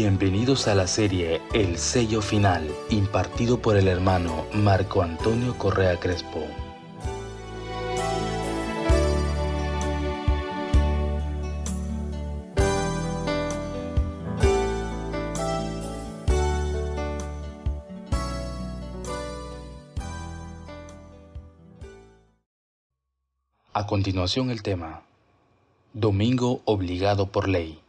Bienvenidos a la serie El Sello Final, impartido por el hermano Marco Antonio Correa Crespo. A continuación el tema: Domingo obligado por ley.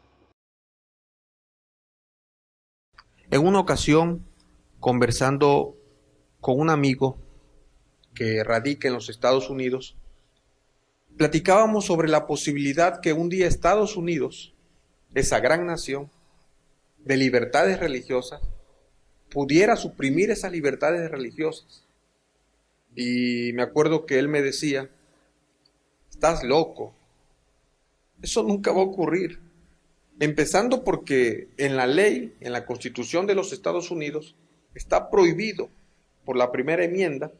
En una ocasión, conversando con un amigo que radica en los Estados Unidos, platicábamos sobre la posibilidad que un día Estados Unidos, esa gran nación de libertades religiosas, pudiera suprimir esas libertades religiosas. Y me acuerdo que él me decía: estás loco, eso nunca va a ocurrir. Empezando porque en la ley, en la Constitución de los Estados Unidos, está prohibido por la primera enmienda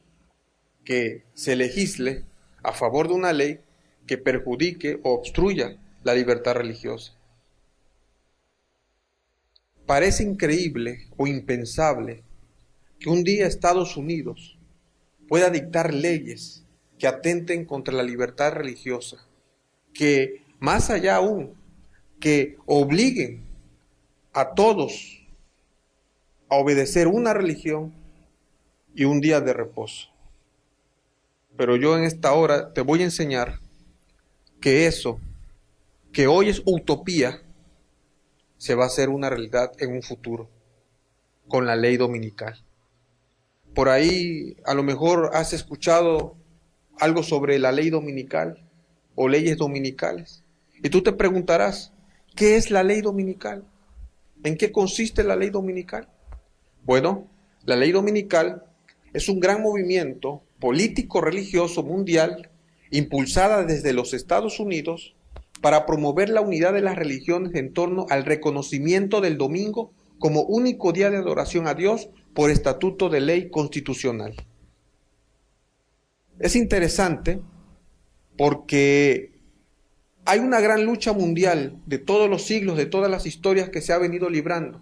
que se legisle a favor de una ley que perjudique o obstruya la libertad religiosa. Parece increíble o impensable que un día Estados Unidos pueda dictar leyes que atenten contra la libertad religiosa, que más allá aún, que obliguen a todos a obedecer una religión y un día de reposo. Pero yo en esta hora te voy a enseñar que eso, que hoy es utopía, se va a hacer una realidad en un futuro, con la ley dominical. Por ahí a lo mejor has escuchado algo sobre la ley dominical o leyes dominicales. Y tú te preguntarás, ¿qué es la ley dominical? ¿En qué consiste la ley dominical? Bueno, la ley dominical es un gran movimiento político-religioso mundial impulsada desde los Estados Unidos para promover la unidad de las religiones en torno al reconocimiento del domingo como único día de adoración a Dios por estatuto de ley constitucional. Es interesante porque hay una gran lucha mundial de todos los siglos, de todas las historias que se ha venido librando,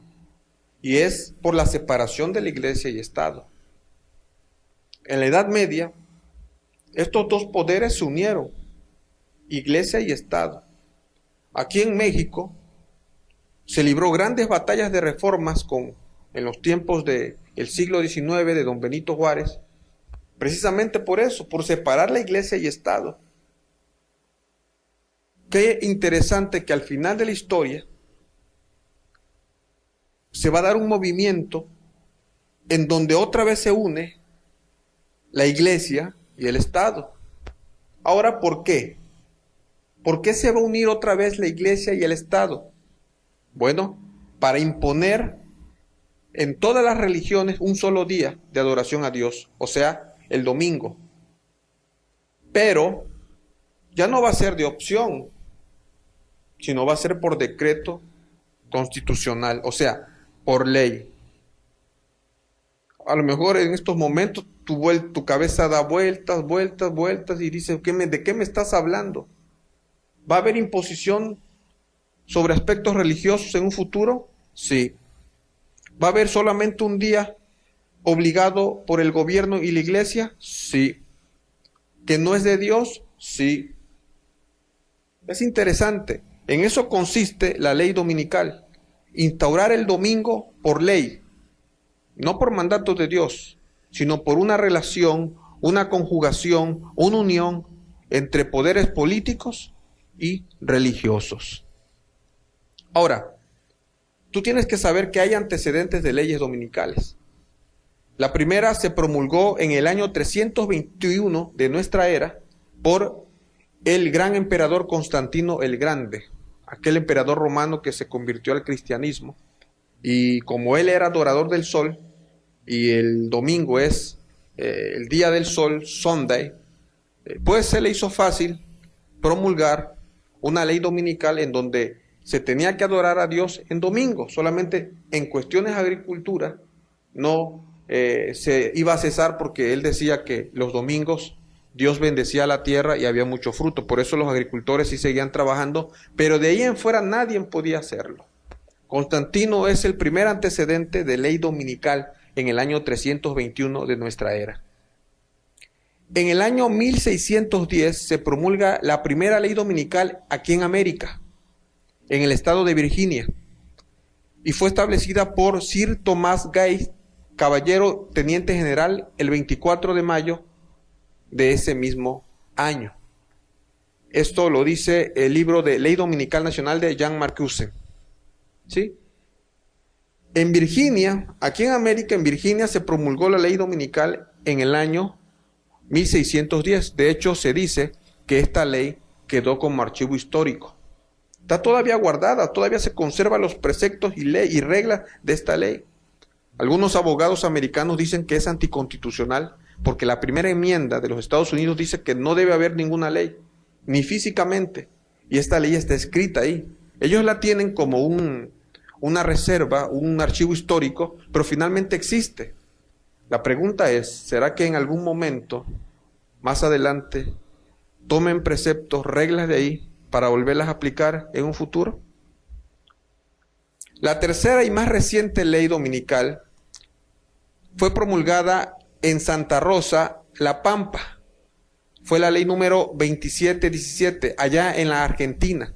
y es por la separación de la Iglesia y Estado. En la Edad Media, estos dos poderes se unieron, Iglesia y Estado. Aquí en México se libró grandes batallas de reformas en los tiempos del siglo XIX de don Benito Juárez, precisamente por eso, por separar la Iglesia y Estado. Qué interesante que al final de la historia se va a dar un movimiento en donde otra vez se une la Iglesia y el Estado. Ahora, ¿por qué? ¿Por qué se va a unir otra vez la Iglesia y el Estado? Bueno, para imponer en todas las religiones un solo día de adoración a Dios, o sea, el domingo. Pero ya no va a ser de opción, sino va a ser por decreto constitucional, o sea, por ley. A lo mejor en estos momentos tu cabeza da vueltas y dices, ¿de qué me estás hablando? ¿Va a haber imposición sobre aspectos religiosos en un futuro? Sí. ¿Va a haber solamente un día obligado por el gobierno y la iglesia? Sí. ¿Que no es de Dios? Sí. Es interesante. En eso consiste la ley dominical, instaurar el domingo por ley, no por mandato de Dios, sino por una relación, una conjugación, una unión entre poderes políticos y religiosos. Ahora, tú tienes que saber que hay antecedentes de leyes dominicales. La primera se promulgó en el año 321 de nuestra era por el gran emperador Constantino el Grande, aquel emperador romano que se convirtió al cristianismo, y como él era adorador del sol, y el domingo es el día del sol, Sunday, pues se le hizo fácil promulgar una ley dominical en donde se tenía que adorar a Dios en domingo, solamente en cuestiones de agricultura no se iba a cesar, porque él decía que los domingos Dios bendecía la tierra y había mucho fruto, por eso los agricultores sí seguían trabajando, pero de ahí en fuera nadie podía hacerlo. Constantino es el primer antecedente de ley dominical en el año 321 de nuestra era. En el año 1610 se promulga la primera ley dominical aquí en América, en el estado de Virginia, y fue establecida por Sir Thomas Gay, caballero teniente general, el 24 de mayo de ese mismo año. Esto lo dice el libro de Ley Dominical Nacional de Jean Marcuse. ¿Sí? En Virginia, aquí en América, en Virginia se promulgó la ley dominical en el año 1610. De hecho, se dice que esta ley quedó como archivo histórico. Está todavía guardada, todavía se conservan los preceptos y reglas de esta ley. Algunos abogados americanos dicen que es anticonstitucional porque la primera enmienda de los Estados Unidos dice que no debe haber ninguna ley, ni físicamente, y esta ley está escrita ahí. Ellos la tienen como una reserva, un archivo histórico, pero finalmente existe. La pregunta es, ¿será que en algún momento, más adelante, tomen preceptos, reglas de ahí, para volverlas a aplicar en un futuro? La tercera y más reciente ley dominical fue promulgada en Santa Rosa, La Pampa. Fue la ley número 2717, allá en la Argentina,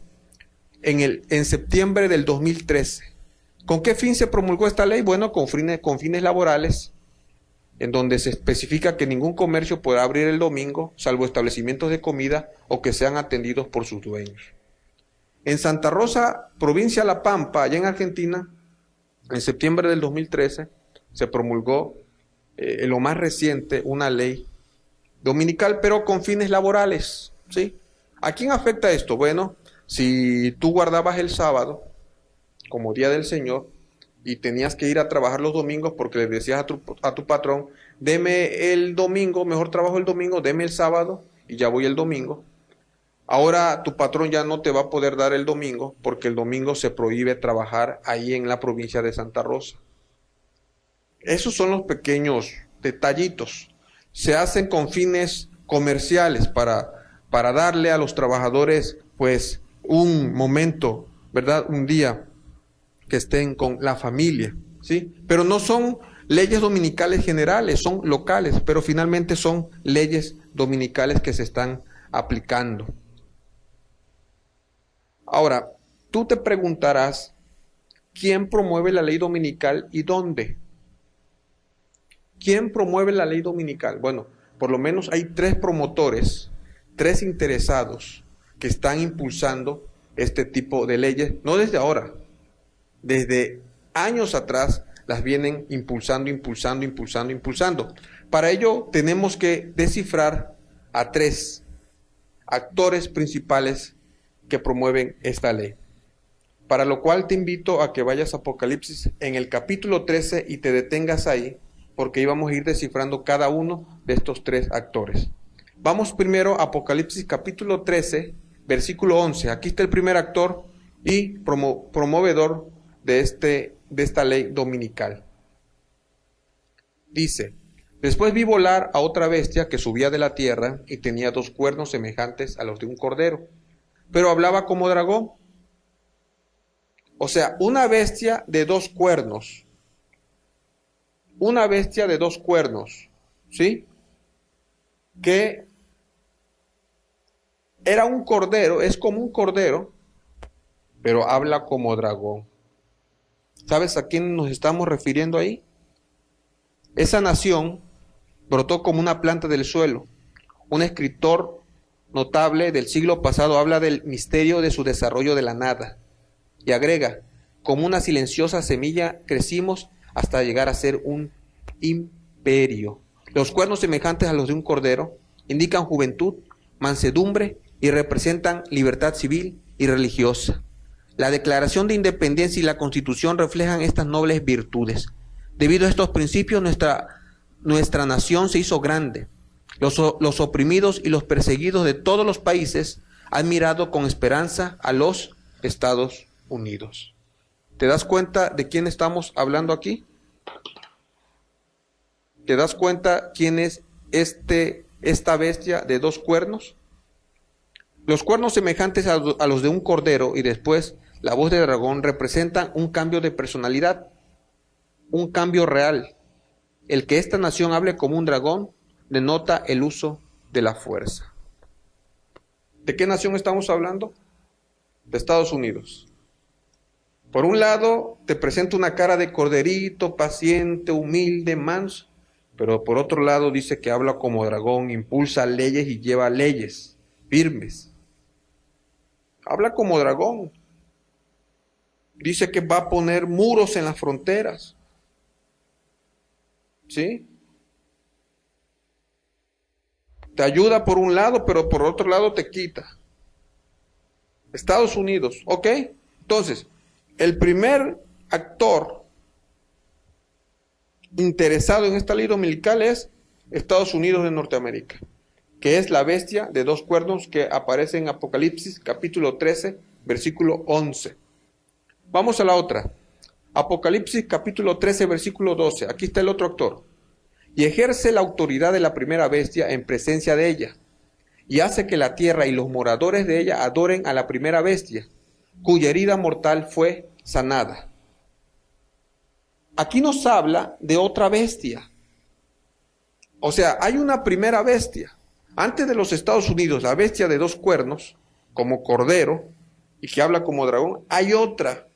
en septiembre del 2013. ¿Con qué fin se promulgó esta ley? Bueno, con fines laborales, en donde se especifica que ningún comercio podrá abrir el domingo, salvo establecimientos de comida o que sean atendidos por sus dueños. En Santa Rosa, provincia de La Pampa, allá en Argentina, en septiembre del 2013, se promulgó en lo más reciente una ley dominical, pero con fines laborales, ¿sí? ¿A quién afecta esto? Bueno, si tú guardabas el sábado como día del Señor y tenías que ir a trabajar los domingos porque le decías a tu patrón, deme el domingo, mejor trabajo el domingo, deme el sábado y ya voy el domingo. Ahora tu patrón ya no te va a poder dar el domingo porque el domingo se prohíbe trabajar ahí en la provincia de Santa Rosa. Esos son los pequeños detallitos. Se hacen con fines comerciales para darle a los trabajadores pues un momento, ¿verdad? Un día que estén con la familia, ¿sí? Pero no son leyes dominicales generales, son locales, pero finalmente son leyes dominicales que se están aplicando. Ahora, tú te preguntarás, ¿quién promueve la ley dominical y dónde? ¿Quién promueve la ley dominical? Bueno, por lo menos hay 3 promotores, 3 interesados que están impulsando este tipo de leyes, no desde ahora, desde años atrás las vienen impulsando. Para ello tenemos que descifrar a 3 actores principales que promueven esta ley. Para lo cual te invito a que vayas a Apocalipsis en el capítulo 13 y te detengas ahí, porque íbamos a ir descifrando cada uno de estos 3 actores. Vamos primero a Apocalipsis capítulo 13, versículo 11. Aquí está el primer actor y promovedor de esta ley dominical. Dice: después vi volar a otra bestia que subía de la tierra y tenía 2 cuernos semejantes a los de un cordero, pero hablaba como dragón. O sea, una bestia de 2 cuernos. Una bestia de 2 cuernos, ¿sí? Que era un cordero, es como un cordero, pero habla como dragón. ¿Sabes a quién nos estamos refiriendo ahí? Esa nación brotó como una planta del suelo. Un escritor notable del siglo pasado habla del misterio de su desarrollo de la nada. Y agrega: como una silenciosa semilla crecimos hasta llegar a ser un imperio. Los cuernos semejantes a los de un cordero indican juventud, mansedumbre y representan libertad civil y religiosa. La Declaración de Independencia y la Constitución reflejan estas nobles virtudes. Debido a estos principios, nuestra nación se hizo grande. Los oprimidos y los perseguidos de todos los países han mirado con esperanza a los Estados Unidos. ¿Te das cuenta de quién estamos hablando aquí? ¿Te das cuenta quién es esta bestia de 2 cuernos? Los cuernos semejantes a los de un cordero, y después la voz de dragón representan un cambio de personalidad, un cambio real. El que esta nación hable como un dragón denota el uso de la fuerza. ¿De qué nación estamos hablando? De Estados Unidos. Por un lado, te presenta una cara de corderito, paciente, humilde, manso, pero por otro lado dice que habla como dragón, impulsa leyes y lleva leyes firmes. Habla como dragón. Dice que va a poner muros en las fronteras. ¿Sí? Te ayuda por un lado, pero por otro lado te quita. Estados Unidos, ¿ok? Entonces, el primer actor interesado en esta ley dominical es Estados Unidos de Norteamérica, que es la bestia de dos cuernos que aparece en Apocalipsis capítulo 13, versículo 11. Vamos a la otra. Apocalipsis capítulo 13, versículo 12. Aquí está el otro actor. Y ejerce la autoridad de la primera bestia en presencia de ella, y hace que la tierra y los moradores de ella adoren a la primera bestia, cuya herida mortal fue sanada. Aquí nos habla de otra bestia. O sea, hay una primera bestia. Antes de los Estados Unidos, la bestia de dos cuernos, como cordero, y que habla como dragón, hay otra.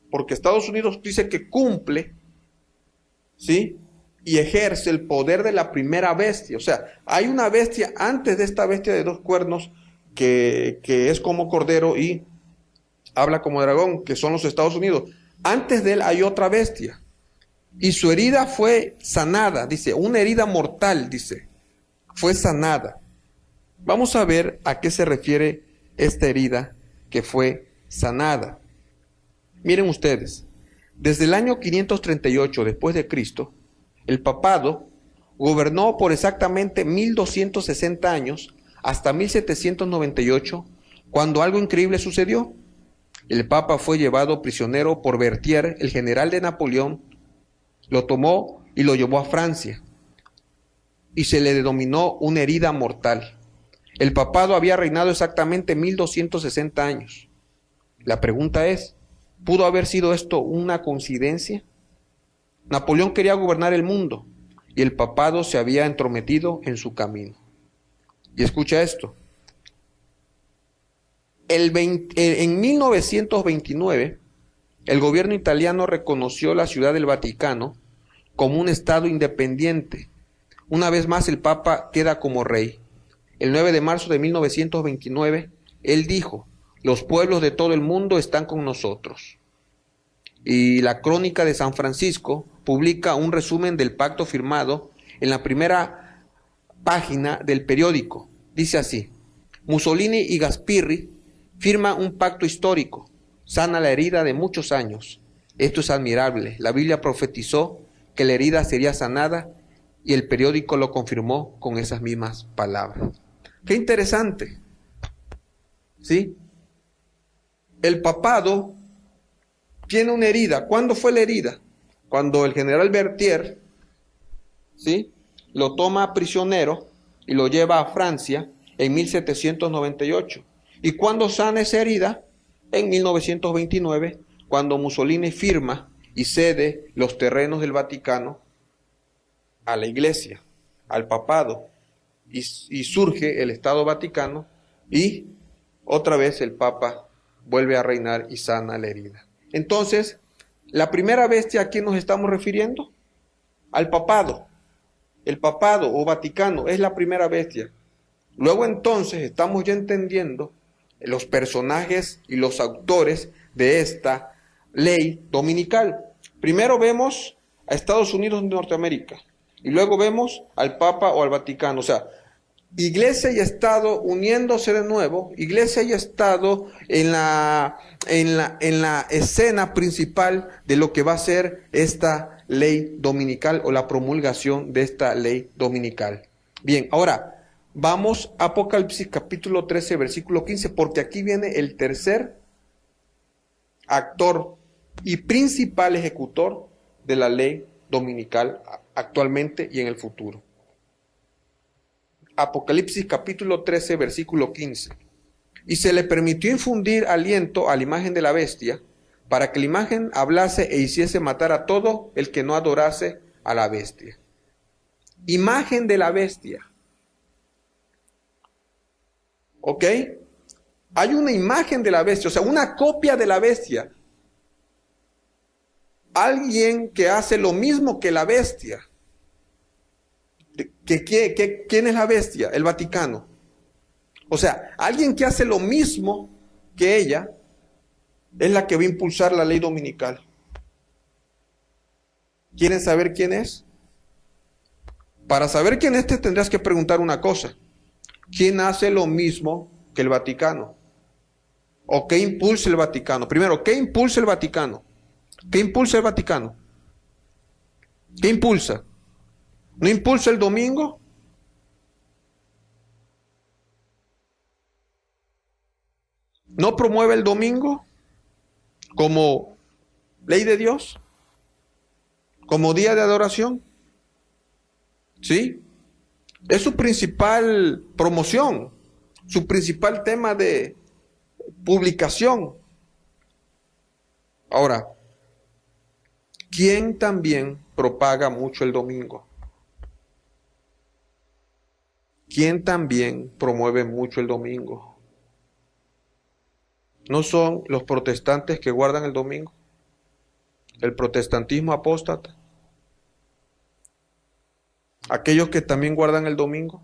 Porque Estados Unidos dice que cumple, ¿sí?, y ejerce el poder de la primera bestia. O sea, hay una bestia antes de esta bestia de dos cuernos que es como cordero y habla como dragón, que son los Estados Unidos. Antes de él hay otra bestia. Y su herida fue sanada, dice, una herida mortal, dice, fue sanada. Vamos a ver a qué se refiere esta herida que fue sanada. Miren ustedes, desde el año 538 después de Cristo, el papado gobernó por exactamente 1260 años hasta 1798, cuando algo increíble sucedió. El papa fue llevado prisionero por Berthier, el general de Napoleón, lo tomó y lo llevó a Francia, y se le denominó una herida mortal. El papado había reinado exactamente 1260 años. La pregunta es, ¿pudo haber sido esto una coincidencia? Napoleón quería gobernar el mundo y el papado se había entrometido en su camino. Y escucha esto. En 1929, el gobierno italiano reconoció la Ciudad del Vaticano como un estado independiente. Una vez más el Papa queda como rey. El 9 de marzo de 1929, él dijo, los pueblos de todo el mundo están con nosotros. Y la Crónica de San Francisco publica un resumen del pacto firmado en la primera página del periódico. Dice así, Mussolini y Gaspirri firman un pacto histórico, sana la herida de muchos años. Esto es admirable. La Biblia profetizó que la herida sería sanada y el periódico lo confirmó con esas mismas palabras. Qué interesante, ¿sí? El papado tiene una herida. ¿Cuándo fue la herida? Cuando el general Berthier, ¿sí?, lo toma prisionero y lo lleva a Francia en 1798. ¿Y cuándo sana esa herida? En 1929, cuando Mussolini firma y cede los terrenos del Vaticano a la Iglesia, al papado, y surge el Estado Vaticano y otra vez el Papa vuelve a reinar y sana la herida. Entonces, la primera bestia a quién nos estamos refiriendo, al papado. El papado o Vaticano es la primera bestia. Luego entonces estamos ya entendiendo los personajes y los autores de esta ley dominical. Primero vemos a Estados Unidos de Norteamérica y luego vemos al Papa o al Vaticano. O sea, Iglesia y Estado uniéndose de nuevo, Iglesia y Estado en la escena principal de lo que va a ser esta ley dominical o la promulgación de esta ley dominical. Bien, ahora vamos a Apocalipsis capítulo 13, versículo 15, porque aquí viene el tercer actor y principal ejecutor de la ley dominical actualmente y en el futuro. Apocalipsis capítulo 13, versículo 15. y se le permitió infundir aliento a la imagen de la bestia, para que la imagen hablase e hiciese matar a todo el que no adorase a la bestia. Imagen de la bestia. ¿Ok? Hay una imagen de la bestia, o sea, una copia de la bestia. Alguien que hace lo mismo que la bestia. ¿Quién es la bestia? El Vaticano. O sea, alguien que hace lo mismo que ella es la que va a impulsar la ley dominical. ¿Quieren saber quién es? Para saber quién es, te tendrás que preguntar una cosa. ¿Quién hace lo mismo que el Vaticano? ¿O qué impulsa el Vaticano? Primero, ¿qué impulsa el Vaticano? ¿Qué impulsa el Vaticano? ¿Qué impulsa? ¿No impulsa el domingo? ¿No promueve el domingo como ley de Dios? ¿Como día de adoración? ¿Sí? Es su principal promoción, su principal tema de publicación. Ahora, ¿quién también propaga mucho el domingo? ¿Quién también promueve mucho el domingo? ¿No son los protestantes que guardan el domingo? El protestantismo apóstata. Aquellos que también guardan el domingo.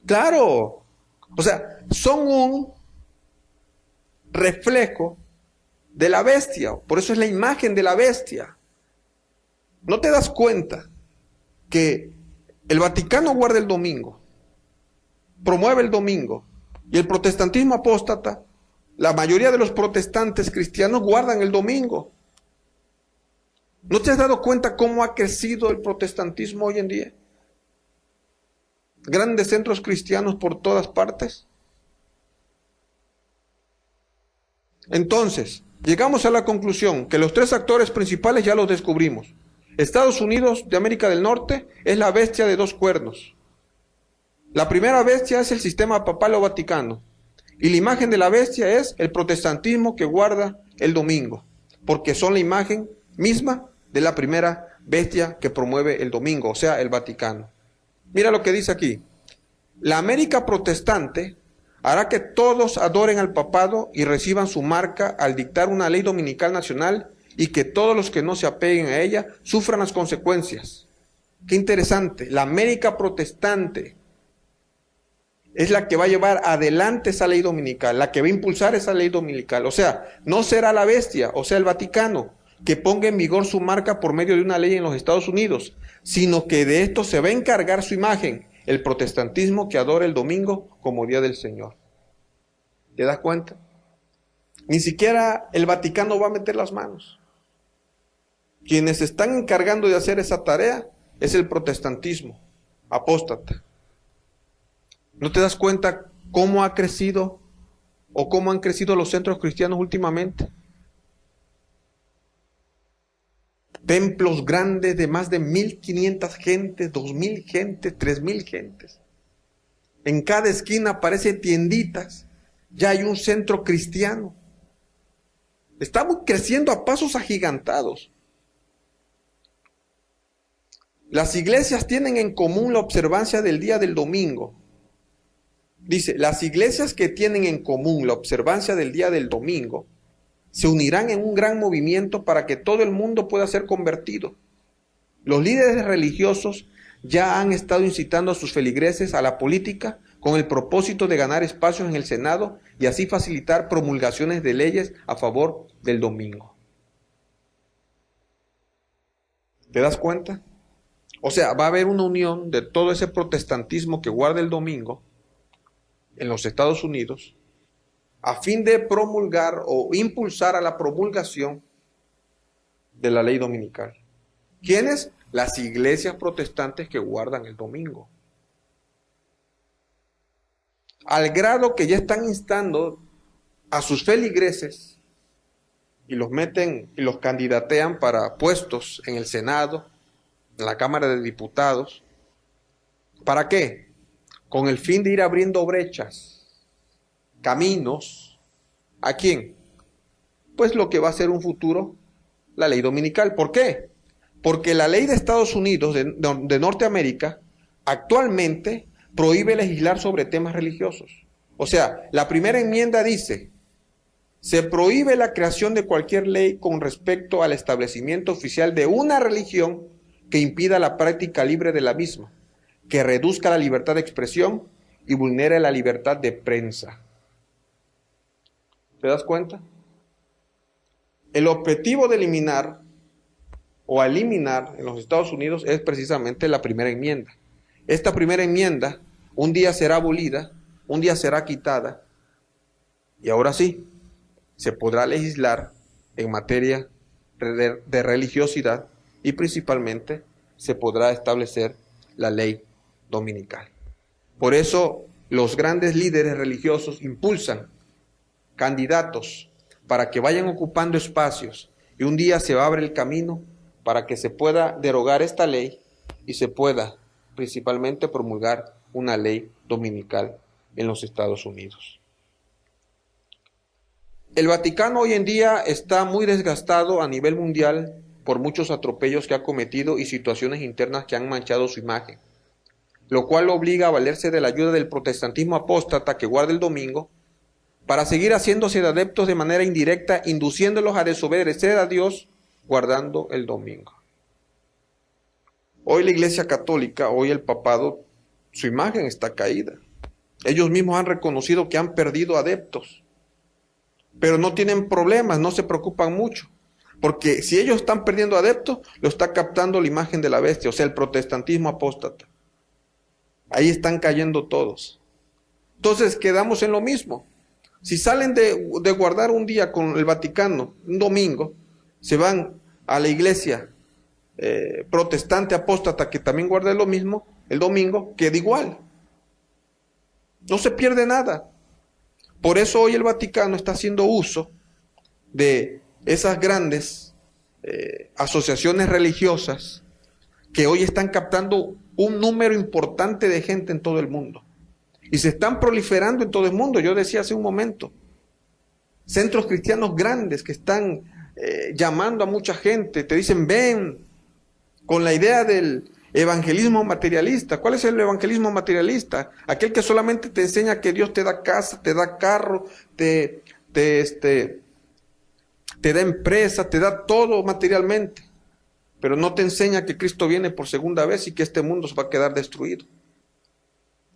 Claro. O sea, son un reflejo de la bestia. Por eso es la imagen de la bestia. ¿No te das cuenta que el Vaticano guarda el domingo, promueve el domingo, y el protestantismo apóstata, la mayoría de los protestantes cristianos guardan el domingo? ¿No te has dado cuenta cómo ha crecido el protestantismo hoy en día? Grandes centros cristianos por todas partes. Entonces, llegamos a la conclusión que los tres actores principales ya los descubrimos. Estados Unidos de América del Norte es la bestia de dos cuernos. La primera bestia es el sistema papal o vaticano. Y la imagen de la bestia es el protestantismo que guarda el domingo, porque son la imagen misma de la primera bestia que promueve el domingo, o sea, el Vaticano. Mira lo que dice aquí. La América protestante hará que todos adoren al papado y reciban su marca al dictar una ley dominical nacional, y que todos los que no se apeguen a ella sufran las consecuencias. Qué interesante. La América protestante es la que va a llevar adelante esa ley dominical, la que va a impulsar esa ley dominical. O sea, no será la bestia, o sea, el Vaticano, que ponga en vigor su marca por medio de una ley en los Estados Unidos, sino que de esto se va a encargar su imagen, el protestantismo que adora el domingo como día del Señor. ¿Te das cuenta? Ni siquiera el Vaticano va a meter las manos. Quienes se están encargando de hacer esa tarea es el protestantismo apóstata. ¿No te das cuenta cómo ha crecido o cómo han crecido los centros cristianos últimamente? Templos grandes de más de 1,500 gentes, 2,000 gentes, 3,000 gentes. En cada esquina aparecen tienditas. Ya hay un centro cristiano. Estamos creciendo a pasos agigantados. Las iglesias tienen en común la observancia del día del domingo. Dice, las iglesias que tienen en común la observancia del día del domingo se unirán en un gran movimiento para que todo el mundo pueda ser convertido. Los líderes religiosos ya han estado incitando a sus feligreses a la política con el propósito de ganar espacios en el Senado y así facilitar promulgaciones de leyes a favor del domingo. ¿Te das cuenta? O sea, va a haber una unión de todo ese protestantismo que guarda el domingo en los Estados Unidos a fin de promulgar o impulsar a la promulgación de la ley dominical. ¿Quiénes? Las iglesias protestantes que guardan el domingo. Al grado que ya están instando a sus feligreses y los meten y los candidatean para puestos en el Senado, en la Cámara de Diputados. ¿Para qué? con el fin de ir abriendo brechas, caminos. ¿A quién? Pues lo que va a ser un futuro, la ley dominical. ¿Por qué? Porque la ley de Estados Unidos, de Norteamérica, actualmente prohíbe legislar sobre temas religiosos. O sea, la primera enmienda dice: se prohíbe la creación de cualquier ley con respecto al establecimiento oficial de una religión que impida la práctica libre de la misma, que reduzca la libertad de expresión y vulnere la libertad de prensa. ¿Te das cuenta? El objetivo de eliminar en los Estados Unidos es precisamente la primera enmienda. Esta primera enmienda un día será abolida, un día será quitada, y ahora sí, se podrá legislar en materia de religiosidad y principalmente se podrá establecer la ley dominical. Por eso los grandes líderes religiosos impulsan candidatos para que vayan ocupando espacios y un día se abre el camino para que se pueda derogar esta ley y se pueda principalmente promulgar una ley dominical en los Estados Unidos. El Vaticano hoy en día está muy desgastado a nivel mundial por muchos atropellos que ha cometido y situaciones internas que han manchado su imagen, lo cual lo obliga a valerse de la ayuda del protestantismo apóstata que guarda el domingo para seguir haciéndose de adeptos de manera indirecta, induciéndolos a desobedecer a Dios guardando el domingo. Hoy la Iglesia Católica, hoy el papado, su imagen está caída. Ellos mismos han reconocido que han perdido adeptos, pero no tienen problemas, no se preocupan mucho, porque si ellos están perdiendo adeptos, lo está captando la imagen de la bestia, o sea, el protestantismo apóstata. Ahí están cayendo todos. Entonces quedamos en lo mismo. Si salen de guardar un día con el Vaticano, un domingo, se van a la iglesia protestante apóstata que también guarda lo mismo, el domingo, queda igual. No se pierde nada. Por eso hoy el Vaticano está haciendo uso de esas grandes asociaciones religiosas que hoy están captando un número importante de gente en todo el mundo. Y se están proliferando en todo el mundo. Yo decía hace un momento, centros cristianos grandes que están llamando a mucha gente, te dicen ven, con la idea del evangelismo materialista. ¿Cuál es el evangelismo materialista? Aquel que solamente te enseña que Dios te da casa, te da carro, te da empresa, te da todo materialmente, pero no te enseña que Cristo viene por segunda vez y que este mundo se va a quedar destruido.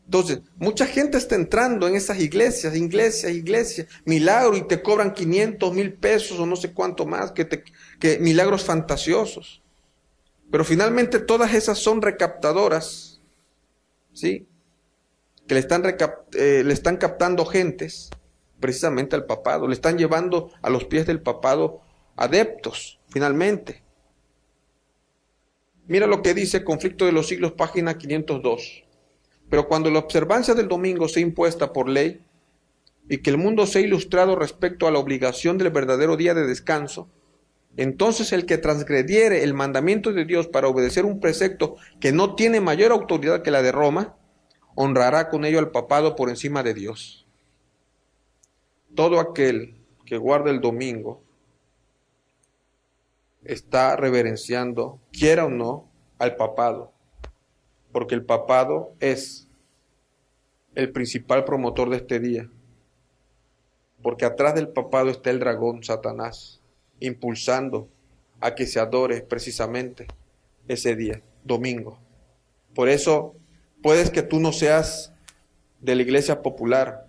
Entonces, mucha gente está entrando en esas iglesias, milagro, y te cobran 500, 1000 pesos o no sé cuánto más, que milagros fantasiosos. Pero finalmente todas esas son recaptadoras, ¿sí? Que le están captando gentes precisamente al papado, le están llevando a los pies del papado adeptos, finalmente. Mira lo que dice Conflicto de los Siglos, página 502. Pero cuando la observancia del domingo sea impuesta por ley y que el mundo sea ilustrado respecto a la obligación del verdadero día de descanso, entonces el que transgrediere el mandamiento de Dios para obedecer un precepto que no tiene mayor autoridad que la de Roma, honrará con ello al papado por encima de Dios. Todo aquel que guarda el domingo está reverenciando, quiera o no, al papado, porque el papado es el principal promotor de este día, porque atrás del papado está el dragón Satanás, impulsando a que se adore precisamente ese día, domingo. Por eso, puedes que tú no seas de la iglesia popular,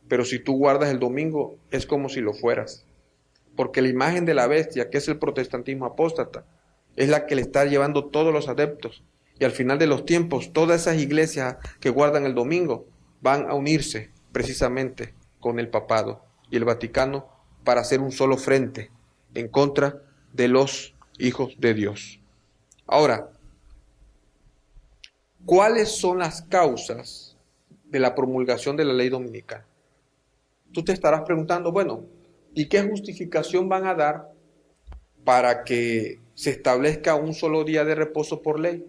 pero si tú guardas el domingo, es como si lo fueras. Porque la imagen de la bestia, que es el protestantismo apóstata, es la que le está llevando todos los adeptos. Y al final de los tiempos, todas esas iglesias que guardan el domingo van a unirse precisamente con el papado y el Vaticano para hacer un solo frente en contra de los hijos de Dios. Ahora, ¿cuáles son las causas de la promulgación de la ley dominical? Tú te estarás preguntando, bueno, ¿y qué justificación van a dar para que se establezca un solo día de reposo por ley?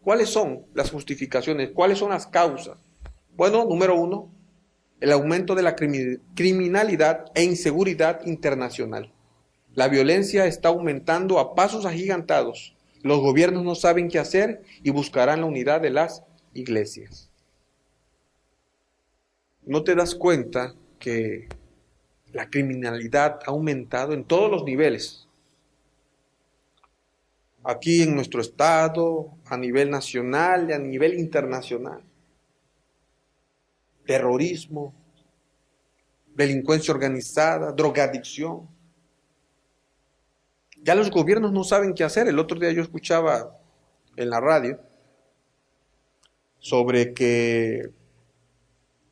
¿Cuáles son las justificaciones? ¿Cuáles son las causas Bueno, número uno, el aumento de la criminalidad e inseguridad internacional. La violencia está aumentando a pasos agigantados. Los gobiernos no saben qué hacer y buscarán la unidad de las iglesias. ¿No te das cuenta que la criminalidad ha aumentado en todos los niveles? Aquí en nuestro estado, a nivel nacional y a nivel internacional. Terrorismo, delincuencia organizada, drogadicción. Ya los gobiernos no saben qué hacer. El otro día yo escuchaba en la radio sobre que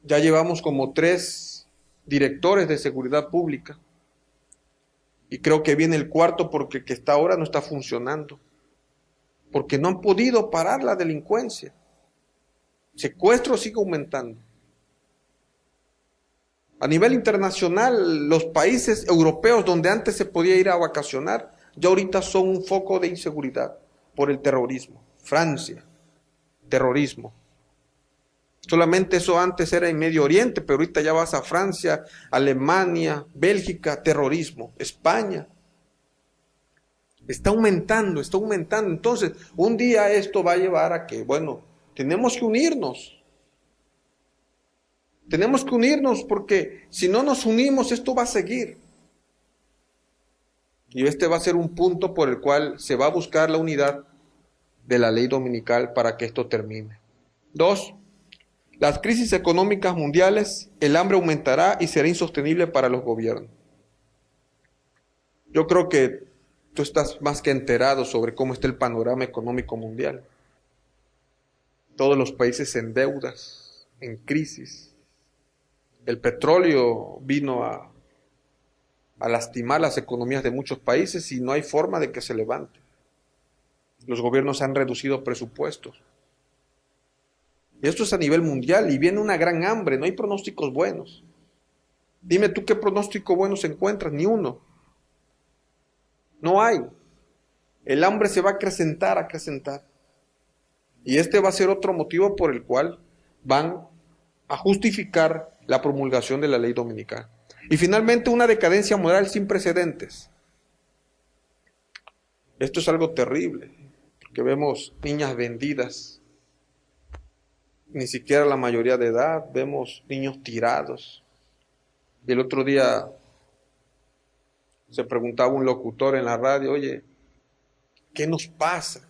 ya llevamos como 3 directores de seguridad pública y creo que viene el 4 porque el que está ahora no está funcionando, porque no han podido parar la delincuencia. Secuestro sigue aumentando. A nivel internacional, los países europeos donde antes se podía ir a vacacionar, ya ahorita son un foco de inseguridad por el terrorismo. Francia, terrorismo. Solamente eso antes era en Medio Oriente, pero ahorita ya vas a Francia, Alemania, Bélgica, terrorismo, España. Está aumentando, está aumentando. Entonces, un día esto va a llevar a que, bueno, tenemos que unirnos. Tenemos que unirnos porque si no nos unimos, esto va a seguir. Y este va a ser un punto por el cual se va a buscar la unidad de la ley dominical para que esto termine. 2. Las crisis económicas mundiales, el hambre aumentará y será insostenible para los gobiernos. Yo creo que tú estás más que enterado sobre cómo está el panorama económico mundial. Todos los países en deudas, en crisis. El petróleo vino a lastimar las economías de muchos países y no hay forma de que se levante. Los gobiernos han reducido presupuestos. Y esto es a nivel mundial y viene una gran hambre, no hay pronósticos buenos. Dime tú qué pronóstico bueno se encuentra, ni uno. No hay. El hambre se va a acrecentar, a acrecentar. Y este va a ser otro motivo por el cual van a justificar la promulgación de la ley dominical. Y finalmente una decadencia moral sin precedentes. Esto es algo terrible, porque vemos niñas vendidas, ni siquiera la mayoría de edad, vemos niños tirados. Y el otro día se preguntaba un locutor en la radio, oye, ¿qué nos pasa?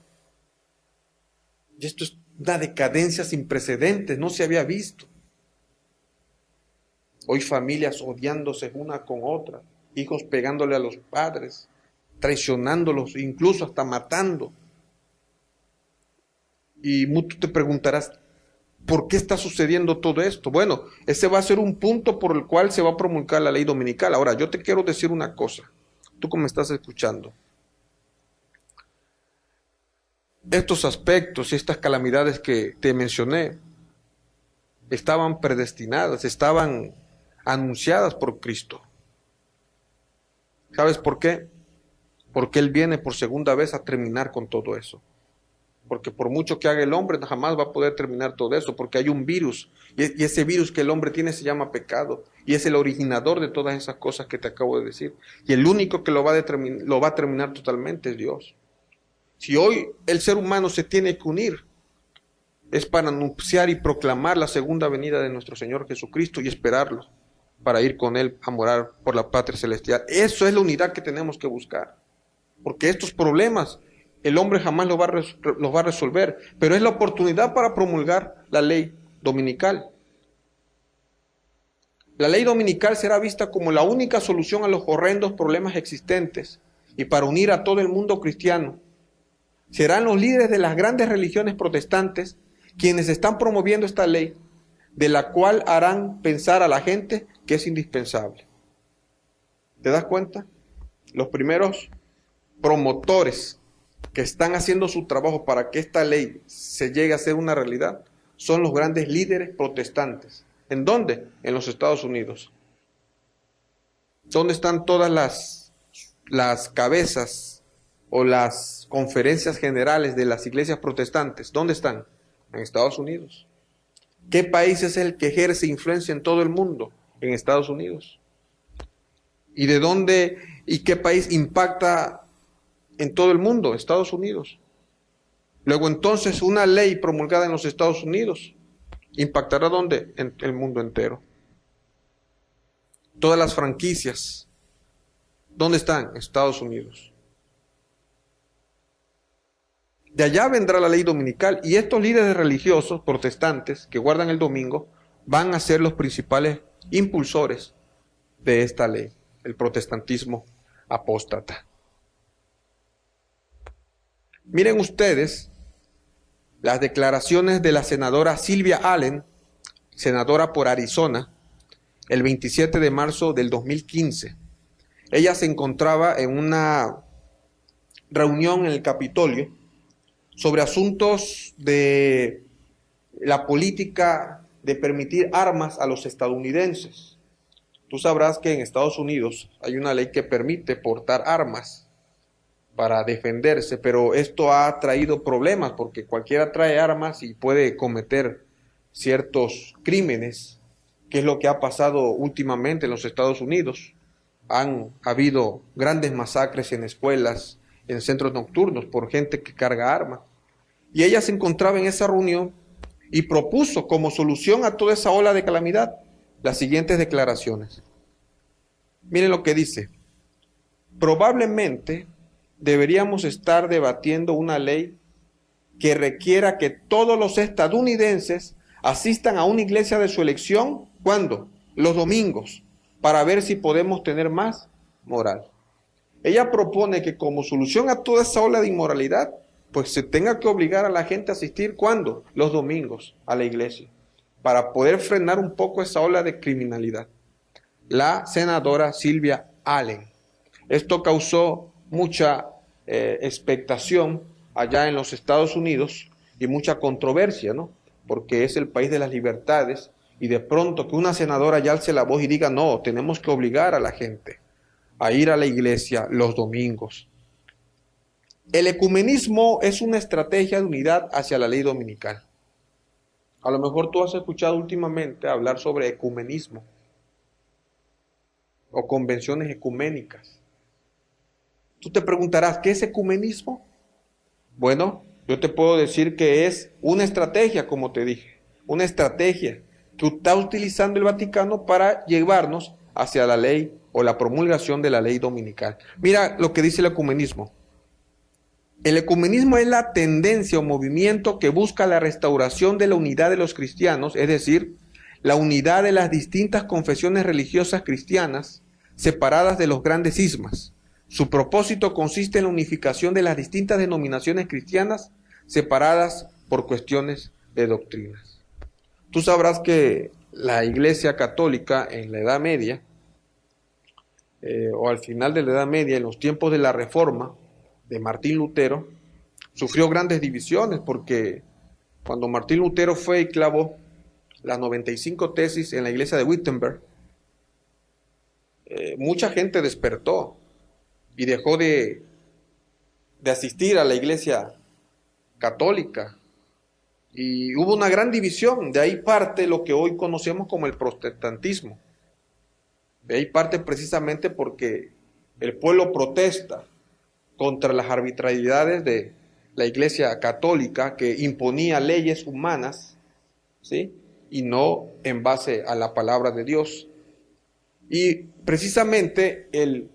Y esto es una decadencia sin precedentes, no se había visto. Hoy familias odiándose una con otra, hijos pegándole a los padres, traicionándolos, incluso hasta matando. Y tú te preguntarás, ¿por qué está sucediendo todo esto? Bueno, ese va a ser un punto por el cual se va a promulgar la ley dominical. Ahora, yo te quiero decir una cosa, tú que me estás escuchando. Estos aspectos y estas calamidades que te mencioné estaban predestinadas, estaban anunciadas por Cristo. ¿Sabes por qué? Porque Él viene por segunda vez a terminar con todo eso. Porque por mucho que haga el hombre, jamás va a poder terminar todo eso, porque hay un virus, y ese virus que el hombre tiene se llama pecado, y es el originador de todas esas cosas que te acabo de decir. Y el único que lo va a terminar totalmente es Dios. Si hoy el ser humano se tiene que unir, es para anunciar y proclamar la segunda venida de nuestro Señor Jesucristo y esperarlo, para ir con Él a morar por la patria celestial. Eso es la unidad que tenemos que buscar, porque estos problemas el hombre jamás los va a resolver, pero es la oportunidad para promulgar la ley dominical. La ley dominical será vista como la única solución a los horrendos problemas existentes y para unir a todo el mundo cristiano. Serán los líderes de las grandes religiones protestantes quienes están promoviendo esta ley, de la cual harán pensar a la gente que es indispensable. ¿Te das cuenta? Los primeros promotores que están haciendo su trabajo para que esta ley se llegue a ser una realidad son los grandes líderes protestantes. ¿En dónde? En los Estados Unidos. ¿Dónde están todas las cabezas o las conferencias generales de las iglesias protestantes? ¿Dónde están? En Estados Unidos. ¿Qué país es el que ejerce influencia en todo el mundo? En Estados Unidos. ¿Y de dónde y qué país impacta en todo el mundo? Estados Unidos. Luego entonces una ley promulgada en los Estados Unidos impactará ¿dónde? En el mundo entero. Todas las franquicias, ¿dónde están? Estados Unidos. De allá vendrá la ley dominical y estos líderes religiosos protestantes que guardan el domingo van a ser los principales impulsores de esta ley, el protestantismo apóstata. Miren ustedes las declaraciones de la senadora Sylvia Allen, senadora por Arizona, el 27 de marzo del 2015. Ella se encontraba en una reunión en el Capitolio sobre asuntos de la política de permitir armas a los estadounidenses. Tú sabrás que en Estados Unidos hay una ley que permite portar armas para defenderse, pero esto ha traído problemas porque cualquiera trae armas y puede cometer ciertos crímenes, que es lo que ha pasado últimamente en los Estados Unidos. Han habido grandes masacres en escuelas, en centros nocturnos, por gente que carga armas. Y ella se encontraba en esa reunión y propuso como solución a toda esa ola de calamidad las siguientes declaraciones. Miren lo que dice. Probablemente deberíamos estar debatiendo una ley que requiera que todos los estadounidenses asistan a una iglesia de su elección, ¿cuándo? Los domingos, para ver si podemos tener más moral. Ella propone que como solución a toda esa ola de inmoralidad, pues se tenga que obligar a la gente a asistir, ¿cuándo? Los domingos a la iglesia, para poder frenar un poco esa ola de criminalidad. La senadora Sylvia Allen. Esto causó mucha expectación allá en los Estados Unidos y mucha controversia, ¿no? Porque es el país de las libertades y de pronto que una senadora ya alce la voz y diga, no, tenemos que obligar a la gente a ir a la iglesia los domingos. El ecumenismo es una estrategia de unidad hacia la ley dominical. A lo mejor tú has escuchado últimamente hablar sobre ecumenismo o convenciones ecuménicas. Tú te preguntarás, ¿qué es ecumenismo? Bueno, yo te puedo decir que es una estrategia, como te dije, una estrategia que está utilizando el Vaticano para llevarnos hacia la ley o la promulgación de la ley dominical. Mira lo que dice el ecumenismo. El ecumenismo es la tendencia o movimiento que busca la restauración de la unidad de los cristianos, es decir, la unidad de las distintas confesiones religiosas cristianas separadas de los grandes cismas. Su propósito consiste en la unificación de las distintas denominaciones cristianas separadas por cuestiones de doctrinas. Tú sabrás que la Iglesia Católica en la Edad Media, o al final de la Edad Media, en los tiempos de la Reforma de Martín Lutero, sufrió grandes divisiones porque cuando Martín Lutero fue y clavó las 95 tesis en la iglesia de Wittenberg, mucha gente despertó y dejó de asistir a la iglesia católica y hubo una gran división. De ahí parte lo que hoy conocemos como el protestantismo. De ahí parte precisamente porque el pueblo protesta contra las arbitrariedades de la iglesia católica que imponía leyes humanas, ¿sí? Y no en base a la palabra de Dios. Y precisamente el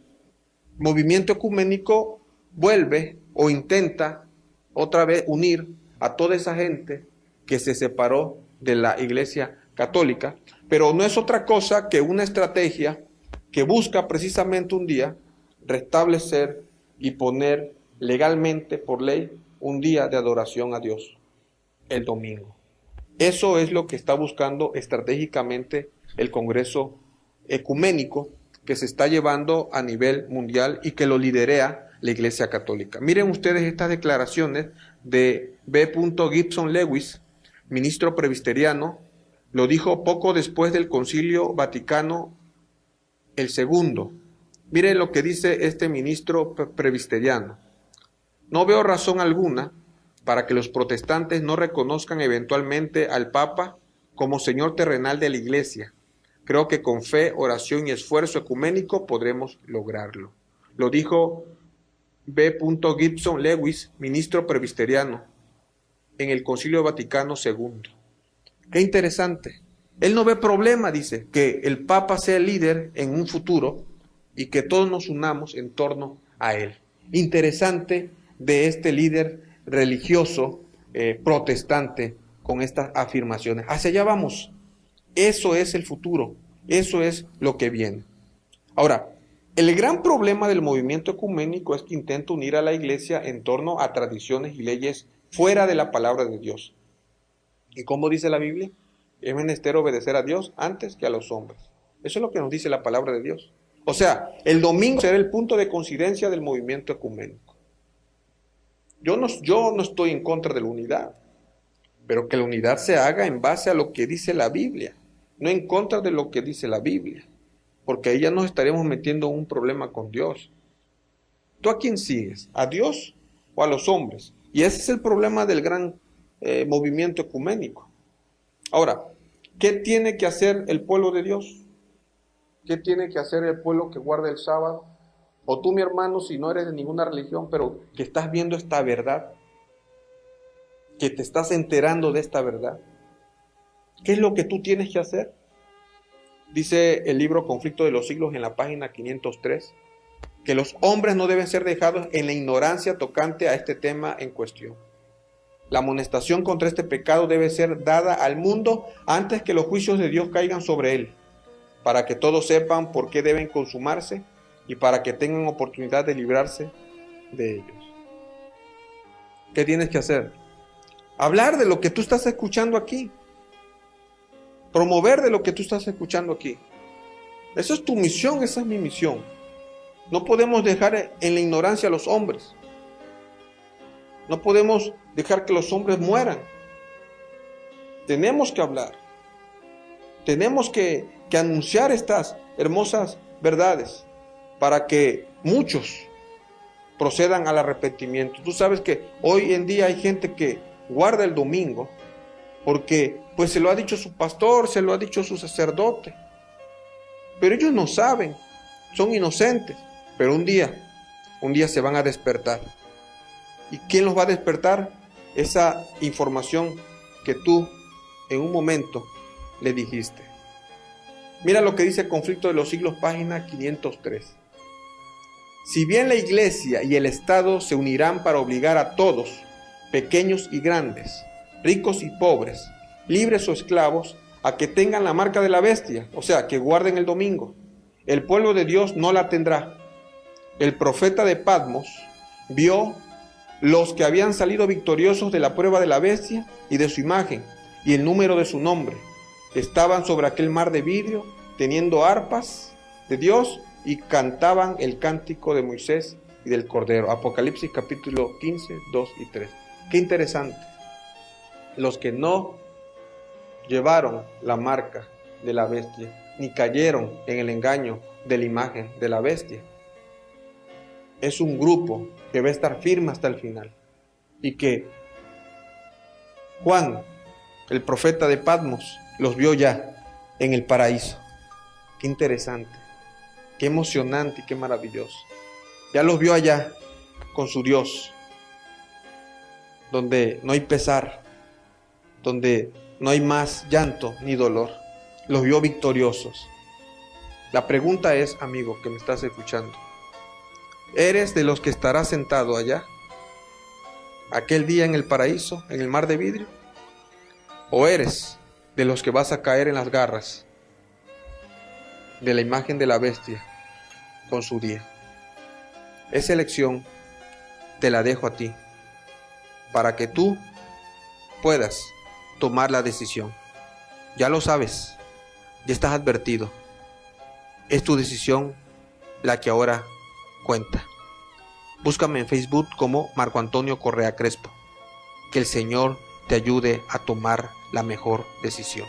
movimiento ecuménico vuelve o intenta otra vez unir a toda esa gente que se separó de la iglesia católica, pero no es otra cosa que una estrategia que busca precisamente un día restablecer y poner legalmente por ley un día de adoración a Dios, el domingo. Eso es lo que está buscando estratégicamente el Congreso Ecuménico que se está llevando a nivel mundial y que lo liderea la Iglesia Católica. Miren ustedes estas declaraciones de B. Gibson Lewis, ministro presbiteriano, lo dijo poco después del Concilio Vaticano II. Miren lo que dice este ministro presbiteriano. No veo razón alguna para que los protestantes no reconozcan eventualmente al Papa como Señor terrenal de la Iglesia. Creo que con fe, oración y esfuerzo ecuménico podremos lograrlo. Lo dijo B. Gibson Lewis, ministro presbiteriano, en el Concilio Vaticano II. Qué interesante. Él no ve problema, dice, que el Papa sea el líder en un futuro y que todos nos unamos en torno a él. Interesante de este líder religioso protestante con estas afirmaciones. Hacia allá vamos. Eso es el futuro. Eso es lo que viene. Ahora, el gran problema del movimiento ecuménico es que intenta unir a la iglesia en torno a tradiciones y leyes fuera de la palabra de Dios. ¿Y cómo dice la Biblia? Es menester obedecer a Dios antes que a los hombres. Eso es lo que nos dice la palabra de Dios. O sea, el domingo será el punto de coincidencia del movimiento ecuménico. Yo no estoy en contra de la unidad, pero que la unidad se haga en base a lo que dice la Biblia, no en contra de lo que dice la Biblia, porque ahí ya nos estaremos metiendo en un problema con Dios. ¿Tú a quién sigues? ¿A Dios o a los hombres? Y ese es el problema del gran movimiento ecuménico. Ahora, ¿qué tiene que hacer el pueblo de Dios? ¿Qué tiene que hacer el pueblo que guarda el sábado? O tú, mi hermano, si no eres de ninguna religión, pero que estás viendo esta verdad, que te estás enterando de esta verdad, ¿qué es lo que tú tienes que hacer? Dice el libro Conflicto de los Siglos en la página 503, que los hombres no deben ser dejados en la ignorancia tocante a este tema en cuestión. La amonestación contra este pecado debe ser dada al mundo antes que los juicios de Dios caigan sobre él, para que todos sepan por qué deben consumarse y para que tengan oportunidad de librarse de ellos. ¿Qué tienes que hacer? Hablar de lo que tú estás escuchando aquí. Promover de lo que tú estás escuchando aquí. Esa es tu misión, esa es mi misión. No podemos dejar en la ignorancia a los hombres. No podemos dejar que los hombres mueran. Tenemos que hablar. Tenemos que anunciar estas hermosas verdades para que muchos procedan al arrepentimiento. Tú sabes que hoy en día hay gente que guarda el domingo porque pues se lo ha dicho su pastor, se lo ha dicho su sacerdote. Pero ellos no saben, son inocentes. Pero un día se van a despertar. ¿Y quién los va a despertar? Esa información que tú en un momento le dijiste. Mira lo que dice el Conflicto de los Siglos, página 503. Si bien la iglesia y el Estado se unirán para obligar a todos, pequeños y grandes, ricos y pobres, libres o esclavos, a que tengan la marca de la bestia, o sea, que guarden el domingo, el pueblo de Dios no la tendrá. El profeta de Patmos vio los que habían salido victoriosos de la prueba de la bestia y de su imagen, y el número de su nombre. Estaban sobre aquel mar de vidrio, teniendo arpas de Dios, y cantaban el cántico de Moisés y del Cordero. Apocalipsis capítulo 15, 2 y 3. Qué interesante. Los que no llevaron la marca de la bestia, ni cayeron en el engaño de la imagen de la bestia, es un grupo que va a estar firme hasta el final. Y que Juan, el profeta de Patmos, los vio ya en el paraíso. Qué interesante, qué emocionante y qué maravilloso. Ya los vio allá con su Dios, donde no hay pesar, donde no hay más llanto ni dolor. Los vio victoriosos. La pregunta es, amigo que me estás escuchando, ¿eres de los que estará sentado allá, aquel día en el paraíso, en el mar de vidrio? ¿O eres de los que vas a caer en las garras de la imagen de la bestia con su día? Esa elección te la dejo a ti, para que tú puedas tomar la decisión. Ya lo sabes, ya estás advertido. Es tu decisión la que ahora cuenta. Búscame en Facebook como Marco Antonio Correa Crespo. Que el Señor te ayude a tomar la mejor decisión.